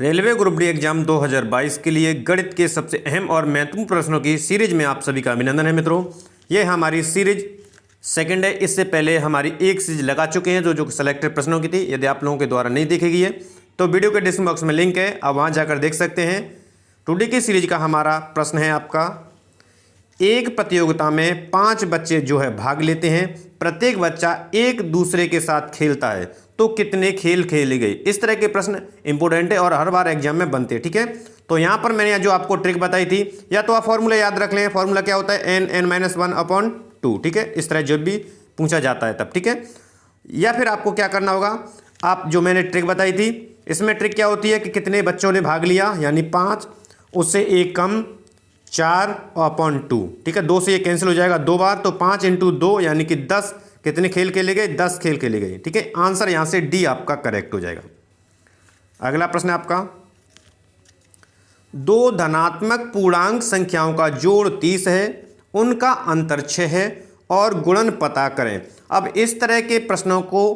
Railway group D exam 2022 के लिए गणित के सबसे अहम और महत्वपूर्ण प्रश्नों की सीरीज में आप सभी का अभिनंदन है मित्रों। ये हमारी सीरीज सेकंड है। इससे पहले हमारी एक सीरीज लगा चुके हैं जो सिलेक्टेड प्रश्नों की थी। यदि आप लोगों के द्वारा नहीं देखी गई है तो वीडियो के डिस्क्रिप्शन बॉक्स में लिंक है, आप वहाँ जाकर देख सकते हैं। टुडे की सीरीज का हमारा प्रश्न है आपका, एक प्रतियोगिता में 5 बच्चे जो है भाग लेते हैं, प्रत्येक बच्चा एक दूसरे के साथ खेलता है तो कितने खेल खेले गए। इस तरह के प्रश्न इंपॉर्टेंट है और हर बार एग्जाम में बनते हैं, ठीक है। तो यहाँ पर मैंने जो आपको ट्रिक बताई थी, या तो आप फॉर्मूला याद रख लें। फॉर्मूला क्या होता है, n(n-1/2), ठीक है। इस तरह जब भी पूछा जाता है तब, ठीक है। या फिर आपको क्या करना होगा, आप जो मैंने ट्रिक बताई थी, इसमें ट्रिक क्या होती है कि कितने बच्चों ने भाग लिया, यानी 5, उससे एक कम 4/2, ठीक है। 2 से ये कैंसिल हो जाएगा 2 बार, तो 5 × 2 यानी कि 10 कितने खेल खेले गए, 10 खेल खेले गए, ठीक है। आंसर यहां से डी आपका करेक्ट हो जाएगा। अगला प्रश्न है आपका, 2 धनात्मक पूर्णांक संख्याओं का जोड़ 30 है, उनका अंतर 6 है और गुणन पता करें। अब इस तरह के प्रश्नों को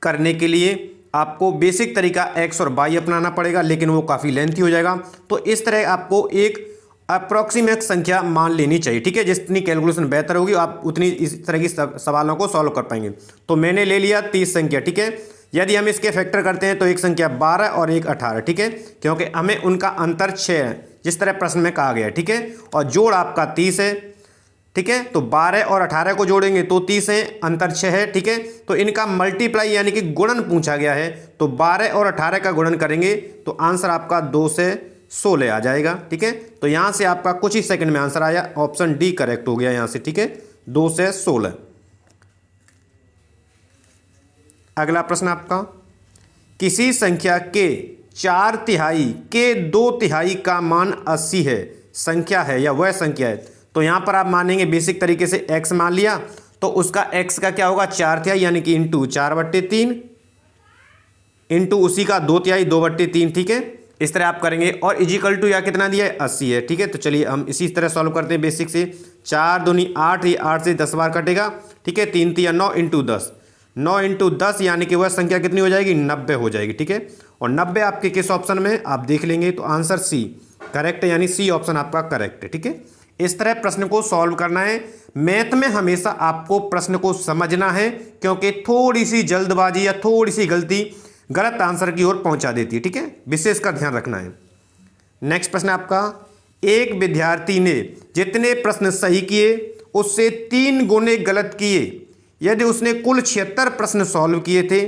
करने के लिए आपको बेसिक तरीका एक्स और वाई अपनाना पड़ेगा, लेकिन वो काफ़ी लेंथी हो जाएगा। तो इस तरह आपको एक अप्रॉक्सीमेट संख्या मान लेनी चाहिए, ठीक है। जितनी कैलकुलेशन बेहतर होगी आप उतनी इस तरह की सवालों को सॉल्व कर पाएंगे। तो मैंने ले लिया 30 संख्या, ठीक है। यदि हम इसके फैक्टर करते हैं तो एक संख्या 12 और एक 18, ठीक है, क्योंकि हमें उनका अंतर 6 है जिस तरह प्रश्न में कहा गया है, ठीक है। और जोड़ आपका 30 है, ठीक है। तो 12 और 18 को जोड़ेंगे तो 30 है, अंतर 6 है, ठीक है। तो इनका मल्टीप्लाई यानी कि गुणन पूछा गया है, तो 12 और 18 का गुणन करेंगे तो आंसर आपका 2 से 16 आ जाएगा, ठीक है। तो यहां से आपका कुछ ही सेकंड में आंसर आया, ऑप्शन डी करेक्ट हो गया यहां से, ठीक है, 2 से 16। अगला प्रश्न आपका, किसी संख्या के 4/3 के 2/3 का मान 80 है, संख्या है या वह संख्या है। तो यहां पर आप मानेंगे बेसिक तरीके से x मान लिया, तो उसका x का क्या होगा, 4/3 यानी कि इंटू 4/3 इंटू उसी का 2/3 2/3, ठीक है। इस तरह आप करेंगे और इजिकल टू या कितना दिया है, 80 है, ठीक है। तो चलिए हम इसी तरह सॉल्व करते हैं बेसिक से। 4 दूनी 8, ये 8 से 10 बार कटेगा, ठीक है। 3 3 9 × 10, 9 × 10 यानी कि वह संख्या कितनी हो जाएगी, 90 हो जाएगी, ठीक है। और 90 आपके किस ऑप्शन में आप देख लेंगे तो आंसर सी करेक्ट है, यानी सी ऑप्शन आपका करेक्ट है, ठीक है। इस तरह प्रश्न को सॉल्व करना है। मैथ में हमेशा आपको प्रश्न को समझना है, क्योंकि थोड़ी सी जल्दबाजी या थोड़ी सी गलती गलत आंसर की ओर पहुंचा देती है, ठीक है। विशेष का ध्यान रखना है। नेक्स्ट प्रश्न आपका, एक विद्यार्थी ने जितने प्रश्न सही किए उससे 3 गुने गलत किए। यदि उसने कुल 76 प्रश्न सॉल्व किए थे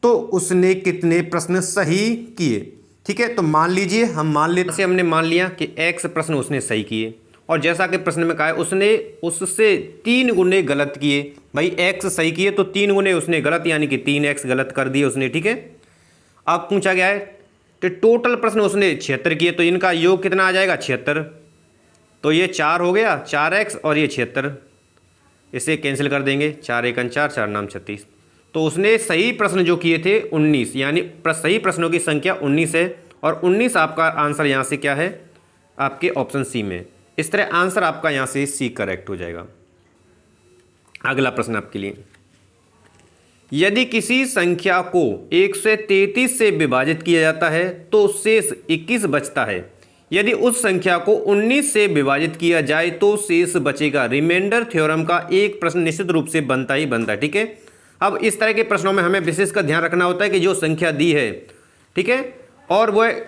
तो उसने कितने प्रश्न सही किए, ठीक है। तो मान लीजिए हम मान लेते हैं, हमने मान लिया कि x प्रश्न उसने सही किए और जैसा कि प्रश्न में कहा है उसने उससे 3 गुने गलत किए। भाई x सही किए तो 3 गुने उसने गलत, यानी कि 3x गलत कर दिए उसने, ठीक है। अब पूछा गया है तो टोटल प्रश्न उसने 76 किए, तो इनका योग कितना आ जाएगा, 76। तो ये 4 हो गया, 4x और ये 76, इसे कैंसिल कर देंगे, 4 × 1 = 4, 4 नाम 36। तो उसने सही प्रश्न जो किए थे 19, यानी सही प्रश्नों की संख्या 19 है और 19 आपका आंसर यहाँ से क्या है, आपके ऑप्शन सी में। इस तरह आंसर आपका यहाँ से सी करेक्ट हो जाएगा। अगला प्रश्न आपके लिए, यदि किसी संख्या को 133 से विभाजित किया जाता है तो शेष 21 बचता है। यदि उस संख्या को 19 से विभाजित किया जाए तो शेष बचेगा। रिमाइंडर थ्योरम का एक प्रश्न निश्चित रूप से बनता ही बनता है, ठीक है। अब इस तरह के प्रश्नों में हमें विशेष का ध्यान रखना होता है कि जो संख्या दी है, ठीक है, और वह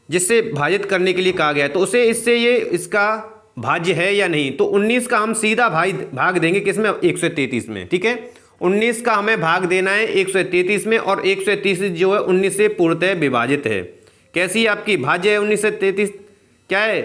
जिससे भाजित करने के लिए कहा गया है तो उसे इससे ये इसका भाज्य है या नहीं। तो 19 का हम सीधा भाग देंगे किसमें, 133 में, ठीक है। 19 का हमें भाग देना है 133 में और 133 जो है 19 से पूर्णतः विभाजित है। कैसी आपकी भाज्य है 19 से 33, क्या है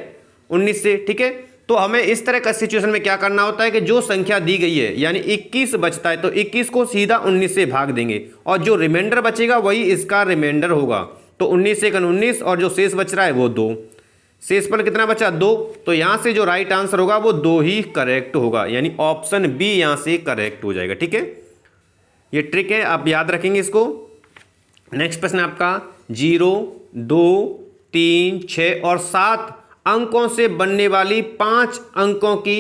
19 से, ठीक है। तो हमें इस तरह का सिचुएशन में क्या करना होता है कि जो संख्या दी गई है यानी 21 बचता है तो 21 को सीधा 19 से भाग देंगे और जो रिमाइंडर बचेगा वही इसका रिमाइंडर होगा। तो 19 से 19 और जो शेष बच रहा है वो 2, शेष पर कितना बचा, 2। तो यहां से जो राइट आंसर होगा वो 2 ही करेक्ट होगा, यानी ऑप्शन बी यहां से करेक्ट हो जाएगा, ठीक है। ये ट्रिक है, आप याद रखेंगे इसको। नेक्स्ट प्रश्न आपका, 0, 2, 3, 6 और 7 अंकों से बनने वाली 5 अंकों की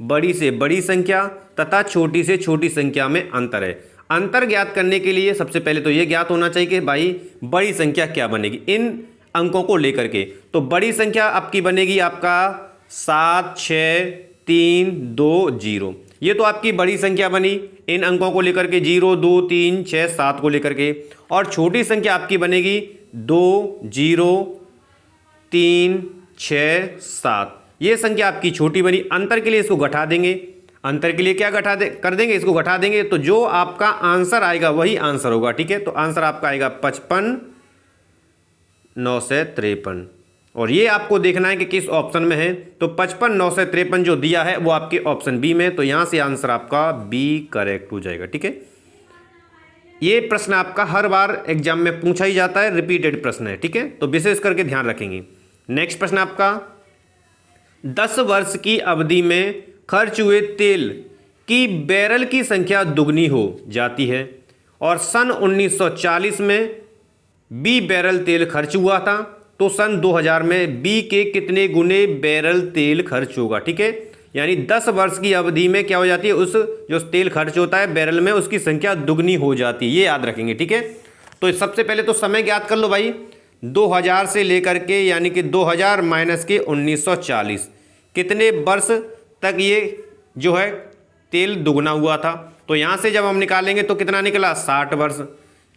बड़ी से बड़ी संख्या तथा छोटी से छोटी संख्या में अंतर है। अंतर ज्ञात करने के लिए सबसे पहले तो ये ज्ञात होना चाहिए कि भाई बड़ी संख्या क्या बनेगी इन अंकों को लेकर के। तो बड़ी संख्या आपकी बनेगी आपका 7 6 3 2 0। ये तो आपकी बड़ी संख्या बनी इन अंकों को लेकर के 0 2 3 6 7 को लेकर के। और छोटी संख्या आपकी बनेगी 2 0 3 6 7। ये संख्या आपकी छोटी बनी। अंतर के लिए इसको घटा देंगे। अंतर के लिए क्या कर देंगे, इसको घटा देंगे तो जो आपका आंसर आएगा वही आंसर होगा। ठीक है, तो आंसर आपका आएगा 55 953। और ये आपको देखना है कि किस ऑप्शन में है। तो 55 953 जो दिया है वो आपके ऑप्शन बी में, तो यहां से आंसर आपका बी करेक्ट हो जाएगा। ठीक है, ये प्रश्न आपका हर बार एग्जाम में पूछा ही जाता है, रिपीटेड प्रश्न है। ठीक है, तो विशेष करके ध्यान रखेंगे। नेक्स्ट प्रश्न आपका 10 वर्ष की अवधि में खर्च हुए तेल की बैरल की संख्या दुगनी हो जाती है और सन 1940 में बी बैरल तेल खर्च हुआ था, तो सन 2000 में बी के कितने गुने बैरल तेल खर्च होगा। ठीक है, यानी 10 वर्ष की अवधि में क्या हो जाती है, उस जो तेल खर्च होता है बैरल में उसकी संख्या दुगनी हो जाती है। ये याद रखेंगे। ठीक है, तो सबसे पहले तो समय ज्ञात कर लो भाई। 2000 से लेकर के यानी कि 2000 माइनस के 1940 कितने वर्ष तक ये जो है तेल दुगना हुआ था। तो यहाँ से जब हम निकालेंगे तो कितना निकला, 60 वर्ष।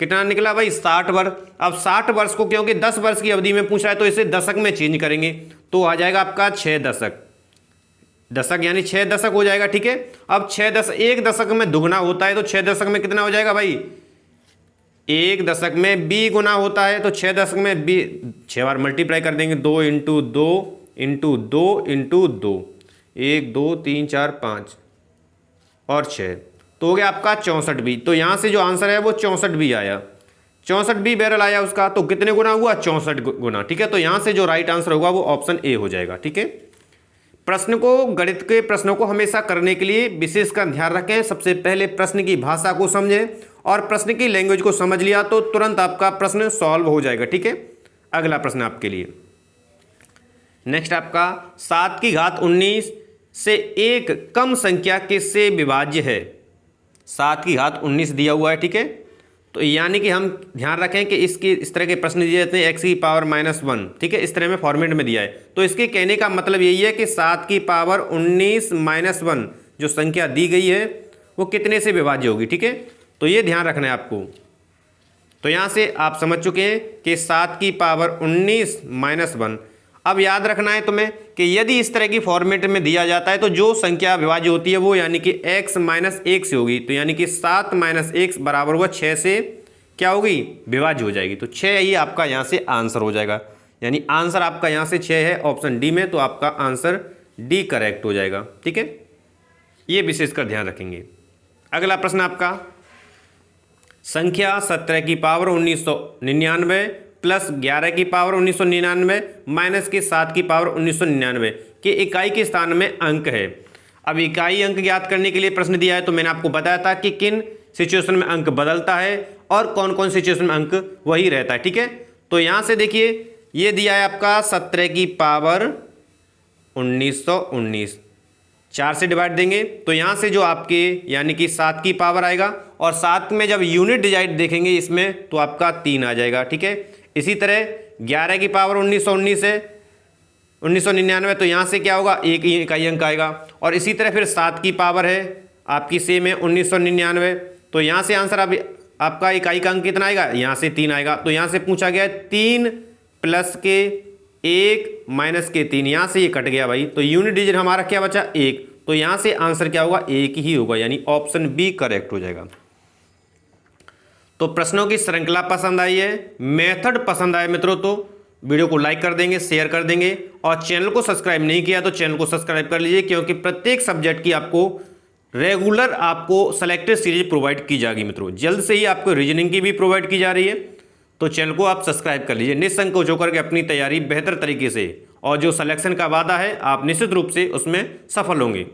कितना निकला भाई, 60 वर्ष। अब 60 वर्ष को क्योंकि 10 वर्ष की अवधि में पूछा है तो इसे दशक में चेंज करेंगे तो आ जाएगा आपका 6 दशक। दशक यानी 6 दशक हो जाएगा। ठीक है, अब 6 दशक, एक दशक में दुगना होता है तो 6 दशक में कितना हो जाएगा भाई, एक दशक में बी गुना होता है तो 6 दशक में बी 6 बार मल्टीप्लाई कर देंगे। 2 इंटू 2 इंटू 2 इंटू 2, 1 2 3 4 5 और 6, तो हो गया आपका 64 बी। तो यहाँ से जो आंसर है वो 64 बी आया। 64 बी बैरल आया उसका, तो कितने गुना हुआ, 64 गुना। ठीक है, तो यहाँ से जो राइट आंसर होगा वो ऑप्शन ए हो जाएगा। ठीक है, प्रश्न को, गणित के प्रश्नों को हमेशा करने के लिए विशेषकर ध्यान रखें, सबसे पहले प्रश्न की भाषा को समझें और प्रश्न की लैंग्वेज को समझ लिया तो तुरंत आपका प्रश्न सॉल्व हो जाएगा। ठीक है, अगला प्रश्न आपके लिए नेक्स्ट आपका 7 की घात 19 से एक कम संख्या किससे विभाज्य है। 7 की घात 19 दिया हुआ है। ठीक है, तो यानी कि हम ध्यान रखें कि इसकी इस तरह के प्रश्न दिए जाते हैं x की पावर -1। ठीक है, इस तरह में फॉर्मेट में दिया है। तो इसके कहने का मतलब यही है कि 7 की पावर 19 -1 जो संख्या दी गई है वो कितने से विभाज्य होगी। ठीक है, तो ये ध्यान रखना है आपको। तो यहाँ से आप समझ चुके हैं कि 7 की पावर 19 -1। अब याद रखना है तुम्हें कि यदि इस तरह की फॉर्मेट में दिया जाता है तो जो संख्या विभाज्य होती है वो यानी कि x - 1 से होगी। तो यानी कि 7 - 1 बराबर हुआ 6 से क्या होगी, विभाज्य हो जाएगी। तो 6 ही आपका यहाँ से आंसर हो जाएगा। यानी आंसर आपका यहाँ से 6 है ऑप्शन डी में, तो आपका आंसर डी करेक्ट हो जाएगा। ठीक है, ये विशेषकर ध्यान रखेंगे। अगला प्रश्न आपका संख्या 17 की पावर 1999 प्लस 11 की पावर 1999 माइनस के 7 की पावर 1999 के इकाई के स्थान में अंक है। अब इकाई अंक ज्ञात करने के लिए प्रश्न दिया है, तो मैंने आपको बताया था कि किन सिचुएशन में अंक बदलता है और कौन कौन सिचुएशन में अंक वही रहता है। ठीक है, तो यहाँ से देखिए ये दिया है आपका 17 की पावर 1919, 4 से डिवाइड देंगे तो यहाँ से जो आपके यानी कि 7 की पावर आएगा और 7 में जब यूनिट डिजिट देखेंगे इसमें तो आपका 3 आ जाएगा। ठीक है, इसी तरह 11 की पावर 1919 है 1999, तो यहाँ से क्या होगा, एक ही इकाई अंक आएगा। और इसी तरह फिर 7 की पावर है आपकी सेम है 1999, तो यहाँ से आंसर आपका इकाई का अंक कितना आएगा, यहाँ से 3 आएगा। तो यहाँ से पूछा गया है 3 प्लस के 1 माइनस के 3, यहाँ से ये कट गया भाई, तो यूनिट डिजिट हमारा क्या बचा, 1। तो यहाँ से आंसर क्या होगा, 1 ही होगा, यानी ऑप्शन बी करेक्ट हो जाएगा। तो प्रश्नों की श्रृंखला पसंद आई है, मेथड पसंद आए मित्रों, तो वीडियो को लाइक कर देंगे, शेयर कर देंगे और चैनल को सब्सक्राइब नहीं किया तो चैनल को सब्सक्राइब कर लीजिए, क्योंकि प्रत्येक सब्जेक्ट की आपको रेगुलर आपको सेलेक्टेड सीरीज प्रोवाइड की जाएगी मित्रों। जल्द से ही आपको रीजनिंग की भी प्रोवाइड की जा रही है, तो चैनल को आप सब्सक्राइब कर लीजिए। निसंकोच होकर के अपनी तैयारी बेहतर तरीके से, और जो सिलेक्शन का वादा है आप निश्चित रूप से उसमें सफल होंगे।